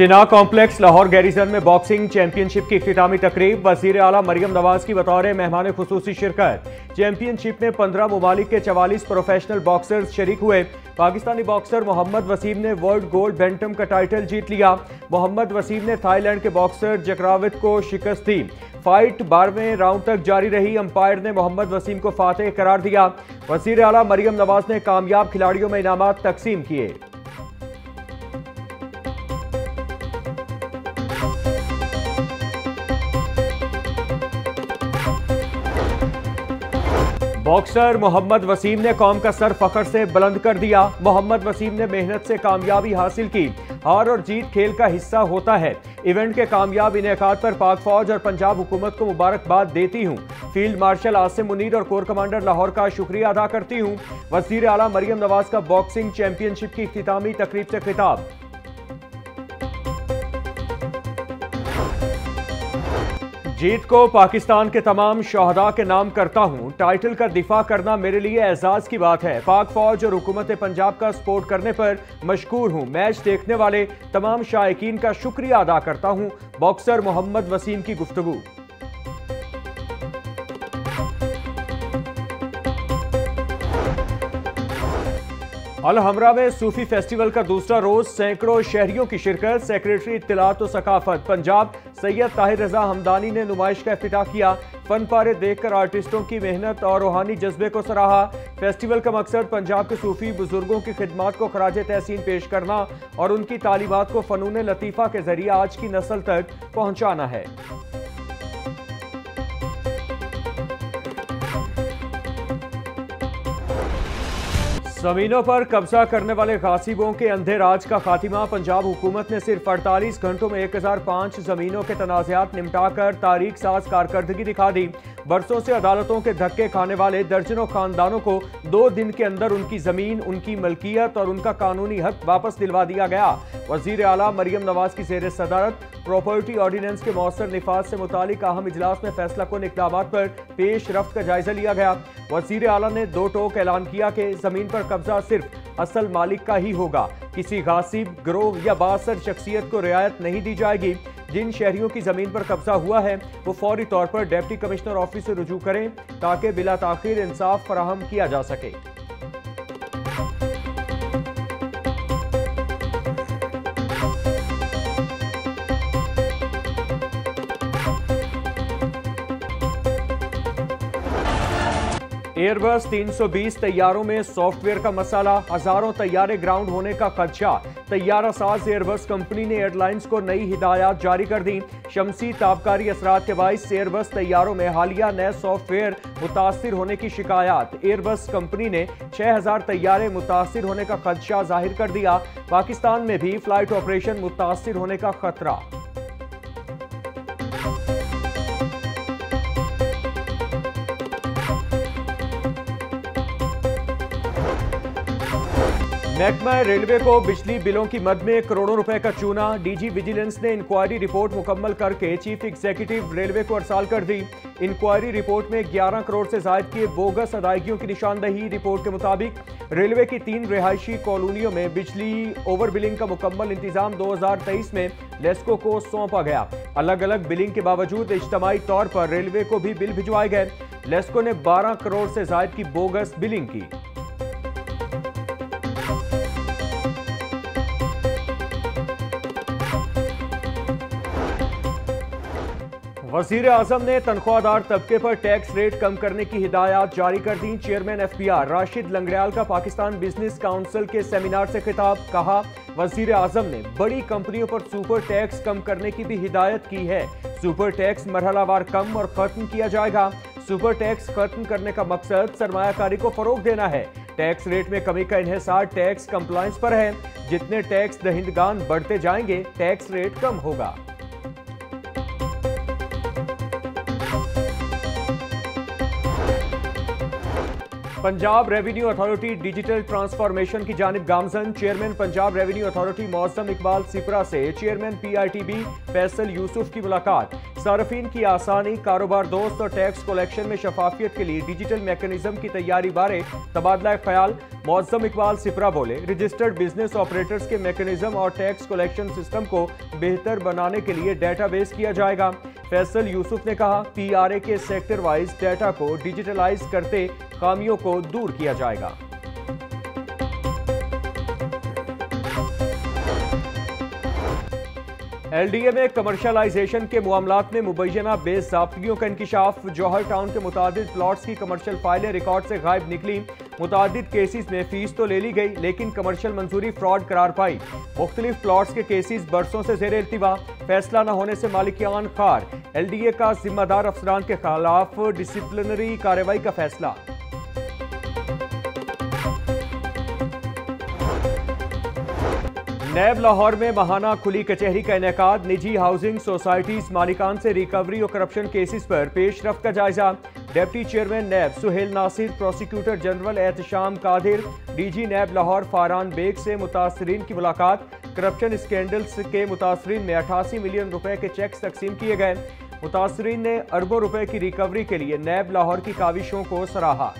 जिना complex Lahore garrison में boxing championship की इख्तितामी तकरीब, वज़ीर आला मरियम नवाज की बतौर मेहमान खुसूसी शिरकत। चैंपियनशिप में 15 ममालिक के 44 प्रोफेशनल बॉक्सर्स शरीक हुए। पाकिस्तानी बॉक्सर मोहम्मद वसीम ने वर्ल्ड गोल्ड बैंटम का टाइटल जीत लिया। मोहम्मद वसीम ने थाईलैंड के बॉक्सर जकरावित को शिकस्त दी। फाइट 12वें राउंड तक जारी रही। अंपायर ने मोहम्मद वसीम को फातेह करार दिया। वज़ीर आला मरियम नवाज ने कामयाब खिलाड़ियों में इनामात तकसीम किए। बॉक्सर मोहम्मद वसीम ने कौम का सर फख्र से बुलंद कर दिया। मोहम्मद वसीम ने मेहनत से कामयाबी हासिल की। हार और जीत खेल का हिस्सा होता है। इवेंट के कामयाब इनेकाद पर पाक फौज और पंजाब हुकूमत को मुबारकबाद देती हूँ। फील्ड मार्शल आसिम मुनीर और कोर कमांडर लाहौर का शुक्रिया अदा करती हूँ। वज़ीर आला मरियम नवाज का बॉक्सिंग चैंपियनशिप की इख्तितामी तकरीब से खिताब। जीत को पाकिस्तान के तमाम शहदा के नाम करता हूं। टाइटल का दिफा करना मेरे लिए एजाज की बात है। पाक फौज और हुकूमत पंजाब का सपोर्ट करने पर मशकूर हूं। मैच देखने वाले तमाम शायकीन का शुक्रिया अदा करता हूं। बॉक्सर मोहम्मद वसीम की गुफ्तगू। अल-हमरा में सूफी फेस्टिवल का दूसरा रोज, सैकड़ों शहरियों की शिरकत। सेक्रेटरी इत्तलात व सकाफत पंजाब सैयद ताहिर रजा हमदानी ने नुमाइश का इफ्तिताह किया। फन पारे देखकर आर्टिस्टों की मेहनत और रूहानी जज्बे को सराहा। फेस्टिवल का मकसद पंजाब के सूफी बुजुर्गों की खिदमात को खराज तहसीन पेश करना और उनकी तालीमात को फनून लतीफ़ा के जरिए आज की नस्ल तक पहुंचाना है। जमीनों पर कब्जा करने वाले गासिबों के अंधे राज का खात्मा। पंजाब हुकूमत ने सिर्फ 48 घंटों में 1005 जमीनों के तनाज़ात निपटाकर तारीख साज कारकर्दगी दिखा दी। बरसों से अदालतों के धक्के खाने वाले दर्जनों खानदानों को 2 दिन के अंदर उनकी जमीन, उनकी मलकियत और उनका कानूनी हक वापस दिलवा दिया गया। वज़ीर आला मरियम नवाज की ज़ेर सदारत प्रॉपर्टी ऑर्डिनेंस के मौसर निफाज से मुतालिक अहम इजलास में फैसला कुन इक़दामात पर पेश रफ्त का जायजा लिया गया। वज़ीर आला ने 2 टोक ऐलान किया कि जमीन पर कब्जा सिर्फ असल मालिक का ही होगा। किसी गासिब, गिरोह या बासर शख्सियत को रियायत नहीं दी जाएगी। जिन शहरियों की जमीन पर कब्जा हुआ है वो फौरी तौर पर डिप्टी कमिश्नर ऑफिस से रुजू करें ताकि बिला ताखीर इंसाफ फराहम किया जा सके। एयरबस 320 तैयारों में सॉफ्टवेयर का मसाला, हजारों तैयारे ग्राउंड होने का खदशा। तैयारा साज एयरबस कंपनी ने एयरलाइंस को नई हिदायत जारी कर दी। शमसी ताबकारी असरात के बाइस एयरबस तैयारों में हालिया नए सॉफ्टवेयर मुतासिर होने की शिकायत। एयरबस कंपनी ने 6000 तैयारे मुतासिर होने का खदशा जाहिर कर दिया। पाकिस्तान में भी फ्लाइट ऑपरेशन मुतासिर होने का खतरा। महकमा रेलवे को बिजली बिलों की मद में करोड़ों रुपए का चूना। डीजी विजिलेंस ने इंक्वायरी रिपोर्ट मुकम्मल करके चीफ एग्जीक्यूटिव रेलवे को अरसाल कर दी। इंक्वायरी रिपोर्ट में 11 करोड़ से ज्यादा की बोगस अदायगियों की निशानदही। रिपोर्ट के मुताबिक रेलवे की 3 रिहायशी कॉलोनियों में बिजली ओवर बिलिंग का मुकम्मल इंतजाम 2023 में लेस्को को सौंपा गया। अलग अलग बिलिंग के बावजूद इज्तमाई तौर पर रेलवे को भी बिल भिजवाए गए। लेस्को ने 12 करोड़ से ज्यादा की बोगस बिलिंग की। वज़ीर आज़म ने तनख्वाहदार तबके पर टैक्स रेट कम करने की हिदायत जारी कर दी। चेयरमैन FBR राशिद लंगड़ियाल का पाकिस्तान बिजनेस काउंसिल के सेमिनार से खिताब। कहा, वज़ीर आज़म ने बड़ी कंपनियों पर सुपर टैक्स कम करने की भी हिदायत की है। सुपर टैक्स मरहलावार कम और खत्म किया जाएगा। सुपर टैक्स खत्म करने का मकसद सरमायाकारी को फरोग देना है। टैक्स रेट में कमी का इन्हिसार टैक्स कंप्लायंस पर है। जितने टैक्स दहिंदगान बढ़ते जाएंगे टैक्स रेट कम होगा। Punjab revenue authority digital transformation की जानिब गामजन। चेयरमैन पंजाब रेवेन्यू अथॉरिटी मौसम इकबाल सिपरा से चेयरमैन PITB फैसल यूसुफ की मुलाकात। सार्फिन की आसानी, कारोबार दोस्त और टैक्स कलेक्शन में शफाफियत के लिए डिजिटल मैकेनिज्म की तैयारी बारे तबादला ख्याल। मौज़्ज़म इकबाल सिपरा बोले, रजिस्टर्ड बिजनेस ऑपरेटर्स के मैकेनिज्म और टैक्स कलेक्शन सिस्टम को बेहतर बनाने के लिए डेटाबेस किया जाएगा। फैसल यूसुफ ने कहा, PRA के सेक्टर वाइज डाटा को डिजिटलाइज करते खामियों को दूर किया जाएगा। LDA में कमर्शलाइजेशन के मामलात में मुबैना बेज़ाब्तियों का इंकिशाफ। जौहर टाउन के मुतादिद प्लॉट्स की कमर्शियल फाइलें रिकॉर्ड से गायब निकली। मुतादिद केसेस में फीस तो ले ली गई, लेकिन कमर्शियल मंजूरी फ्रॉड करार पाई। मुख्तलिफ प्लॉट्स के केसेस बरसों से ज़ेर इल्तिवा, फैसला न होने से मालिकान खार। LDA का जिम्मेदार अफसरान के खिलाफ डिसिप्लिनरी कार्रवाई का फैसला। नैब लाहौर में माहाना खुली कचहरी का इनेकाद। निजी हाउसिंग सोसाइटीज मालिकान से रिकवरी और करप्शन केसेस पर पेशरफ्त का जायजा। Deputy chairman NAB Suhail Nasir, prosecutor general Ehtesham Qadir, DG NAB Lahore Faran Baig से मुतासरीन की मुलाकात। करप्शन स्कैंडल्स के मुतासरीन में 88 मिलियन रुपए के चेक्स तकसीम किए गए। मुतासरीन ने अरबों रुपए की रिकवरी के लिए नैब लाहौर की काविशों को सराहा।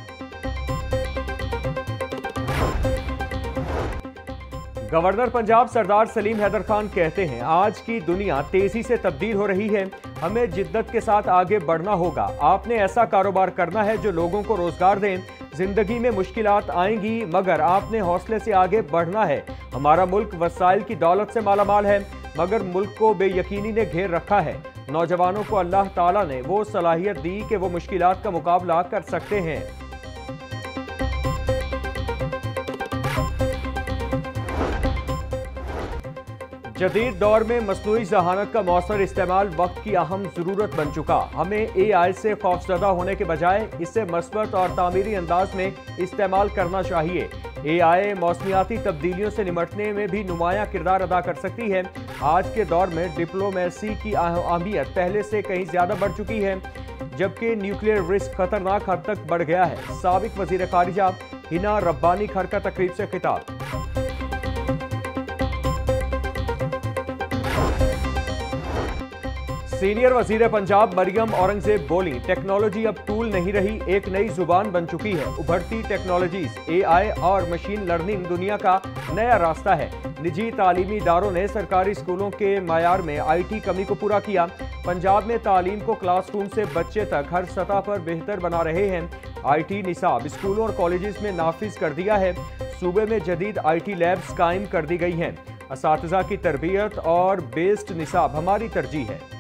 गवर्नर पंजाब सरदार सलीम हैदर खान कहते हैं, आज की दुनिया तेजी से तब्दील हो रही है, हमें जिद्दत के साथ आगे बढ़ना होगा। आपने ऐसा कारोबार करना है जो लोगों को रोजगार दें। जिंदगी में मुश्किलात आएंगी, मगर आपने हौसले से आगे बढ़ना है। हमारा मुल्क वसाइल की दौलत से मालामाल है, मगर मुल्क को बेयकीनी ने घेर रखा है। नौजवानों को अल्लाह ताला ने वो सलाहियत दी कि वो मुश्किलात का मुकाबला कर सकते हैं। जदीद दौर में मसनूई जहानत का मौसर इस्तेमाल वक्त की अहम ज़रूरत बन चुका। हमें AI से खौफजदा होने के बजाय इसे मस्बत और तामीरी अंदाज में इस्तेमाल करना चाहिए। AI मौसमियाती तब्दीलियों से निमटने में भी नुमायां किरदार अदा कर सकती है। आज के दौर में डिप्लोमेसी की अहमियत पहले से कहीं ज़्यादा बढ़ चुकी है, जबकि न्यूक्लियर रिस्क खतरनाक हद तक बढ़ गया है। साबिक वज़ीर ख़ारिजा हिना रब्बानी खर का तकरीब से खिताब। सीनियर वजीर पंजाब मरियम औरंगजेब बोली, टेक्नोलॉजी अब टूल नहीं रही, एक नई जुबान बन चुकी है। उभरती टेक्नोलॉजीज, AI और मशीन लर्निंग दुनिया का नया रास्ता है। निजी तालीमी इदारों ने सरकारी स्कूलों के मायार में IT कमी को पूरा किया। पंजाब में तालीम को क्लासरूम से बच्चे तक हर सतह पर बेहतर बना रहे हैं। IT निसाब स्कूलों और कॉलेजेस में नाफिज कर दिया है। सूबे में जदीद IT लैब्स कायम कर दी गई हैं। असातिज़ा की तरबियत और बेस्ड निसाब हमारी तरजीह है।